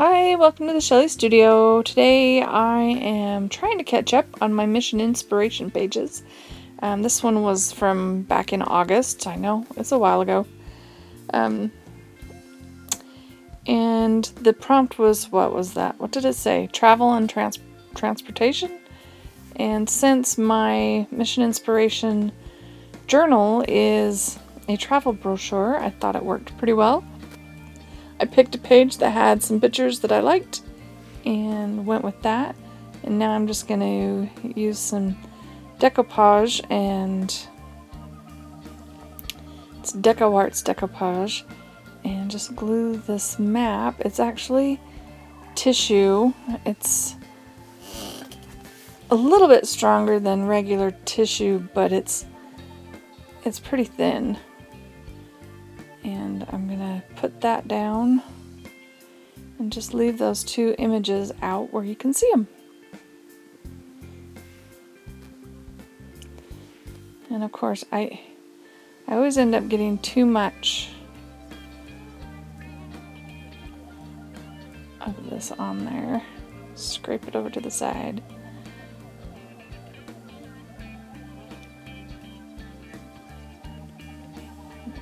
Hi, welcome to the Shelley Studio. Today I am trying to catch up on my mission inspiration pages. This one was from back in August. I know, it's a while ago. And the prompt was, what was that? What did it say? Travel and transportation? And since my mission inspiration journal is a travel brochure, I thought it worked pretty well. I picked a page that had some pictures that I liked and went with that. And now I'm just going to use some decoupage, and it's DecoArt's decoupage, and just glue this map. It's actually tissue. It's a little bit stronger than regular tissue, but it's pretty thin. And I'm going to put that down and just leave those two images out where you can see them. And of course, I always end up getting too much of this on there. Scrape it over to the side.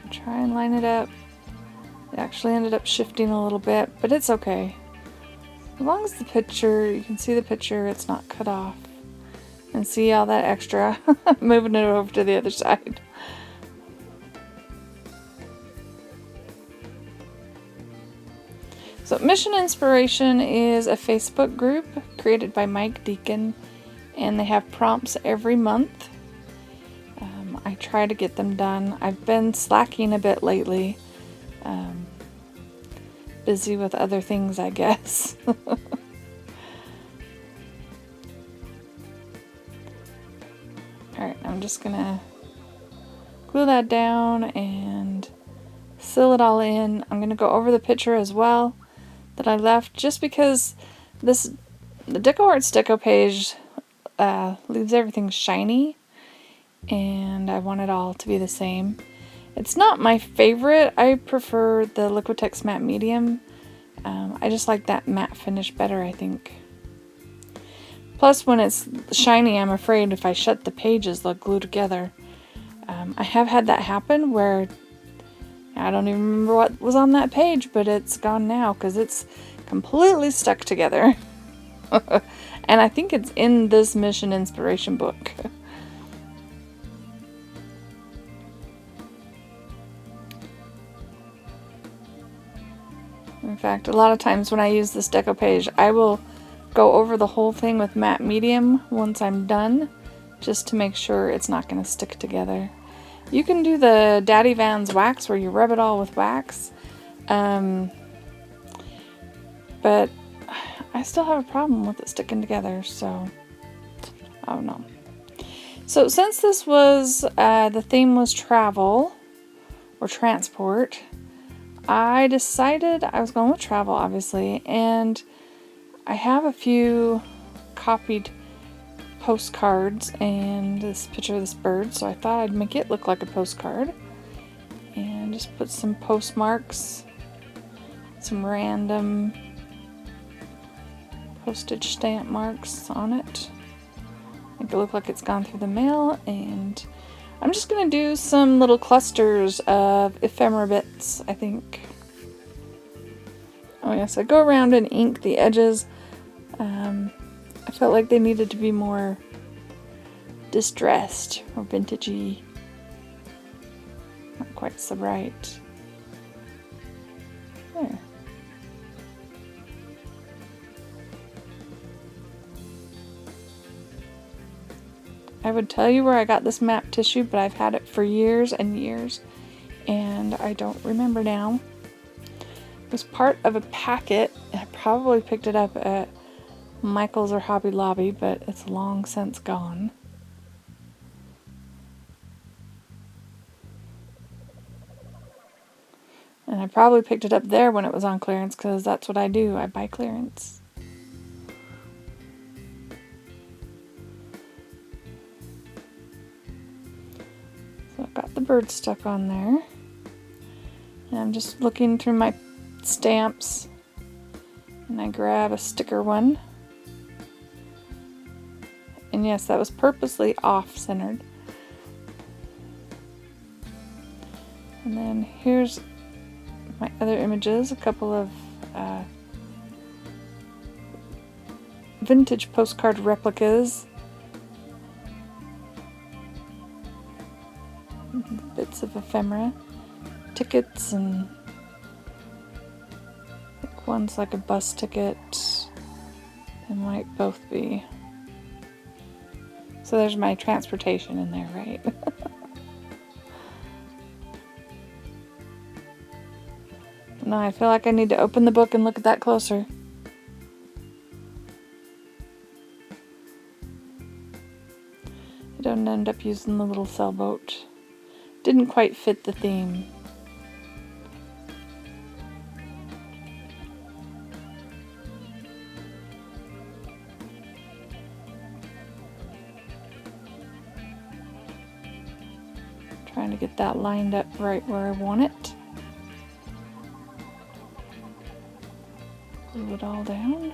Try and line it up. It actually ended up shifting a little bit, but it's okay. As long as the picture, you can see the picture, it's not cut off. And see all that extra? Moving it over to the other side. So Mission Inspiration is a Facebook group created by Mike Deacon, and they have prompts every month. I try to get them done. I've been slacking a bit lately. Busy with other things, I guess. Alright, I'm just gonna glue that down and seal it all in. I'm gonna go over the picture as well that I left, just because the DecoArt's decoupage leaves everything shiny, and I want it all to be the same. It's not my favorite. I prefer the Liquitex Matte Medium. I just like that matte finish better, I think. Plus, when it's shiny, I'm afraid if I shut the pages, they'll glue together. I have had that happen where I don't even remember what was on that page, but it's gone now because it's completely stuck together. And I think it's in this Mission Inspiration book. In fact, a lot of times when I use this decoupage, I will go over the whole thing with matte medium once I'm done, just to make sure it's not going to stick together. You can do the Daddy Vans wax where you rub it all with wax, but I still have a problem with it sticking together, so I don't know. So since this was, the theme was travel or transport, I decided I was going with travel, obviously, and I have a few copied postcards and this picture of this bird, so I thought I'd make it look like a postcard and just put some postmarks, some random postage stamp marks on it, make it look like it's gone through the mail. And I'm just going to do some little clusters of ephemera bits, I think. Oh yes, I go around and ink the edges. I felt like they needed to be more distressed or vintagey. Not quite so bright. There. I would tell you where I got this map tissue, but I've had it for years and years, and I don't remember now. It was part of a packet. I probably picked it up at Michael's or Hobby Lobby, but it's long since gone. And I probably picked it up there when it was on clearance, because that's what I do. I buy clearance. So I've got the bird stuck on there. And I'm just looking through my stamps And I grab a sticker one. And yes, that was purposely off-centered. And then here's my other images, a couple of vintage postcard replicas. Bits of ephemera. Tickets, and I think one's like a bus ticket. They might both be. So there's my transportation in there, right? Now I feel like I need to open the book and look at that closer. I don't end up using the little sailboat. Didn't quite fit the theme. Trying to get that lined up right where I want it. Glue it all down.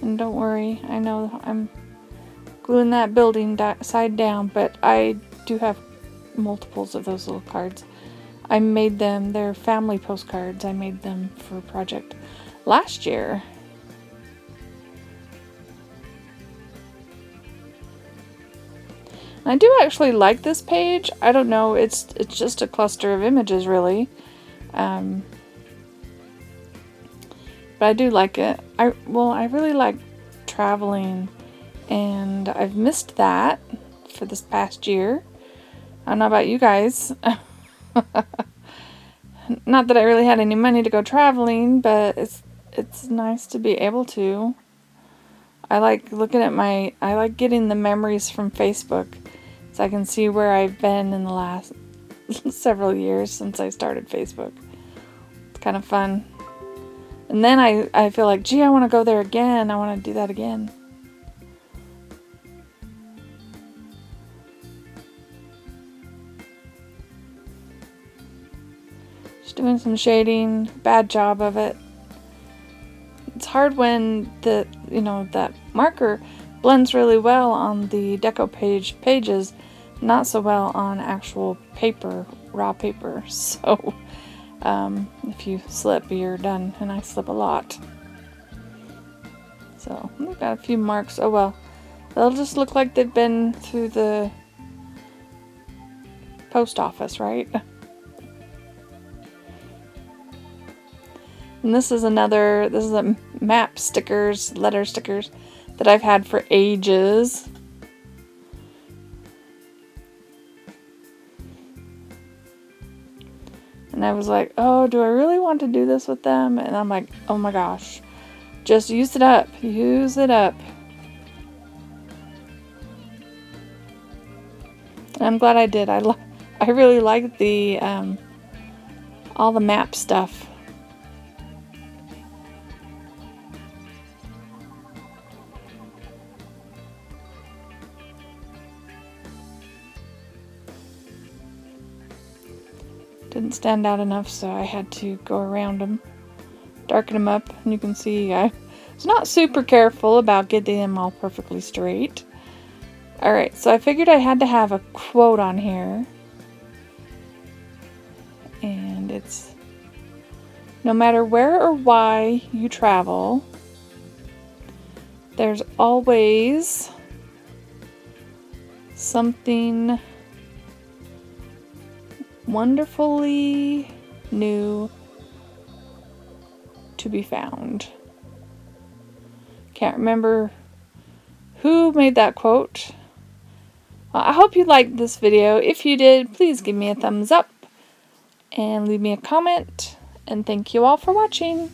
And don't worry, I know I'm gluing that building side down, but I do have multiples of those little cards. I made them, they're family postcards. I made them for a project last year. I do actually like this page. I don't know, it's just a cluster of images really. But I do like it. I really like traveling, and I've missed that for this past year. I don't know about you guys. Not that I really had any money to go traveling, but it's nice to be able to. I like looking at I like getting the memories from Facebook, so I can see where I've been in the last several years since I started Facebook. It's kind of fun. And then I feel like, gee, I want to go there again. I want to do that again. Just doing some shading. Bad job of it. It's hard when that marker blends really well on the decoupage pages, not so well on actual paper, raw paper. So if you slip, you're done, and I slip a lot. So we've got a few marks. Oh well, they'll just look like they've been through the post office, right? And this is a map stickers, letter stickers that I've had for ages. And I was like, oh, do I really want to do this with them? And I'm like, oh my gosh, just use it up. Use it up. And I'm glad I did. I really like the all the map stuff. Didn't stand out enough, so I had to go around them, darken them up, and you can see I was not super careful about getting them all perfectly straight. Alright, so I figured I had to have a quote on here, and it's, no matter where or why you travel, there's always something wonderfully new to be found. Can't remember who made that quote. Well, I hope you liked this video. If you did, please give me a thumbs up and leave me a comment. And thank you all for watching.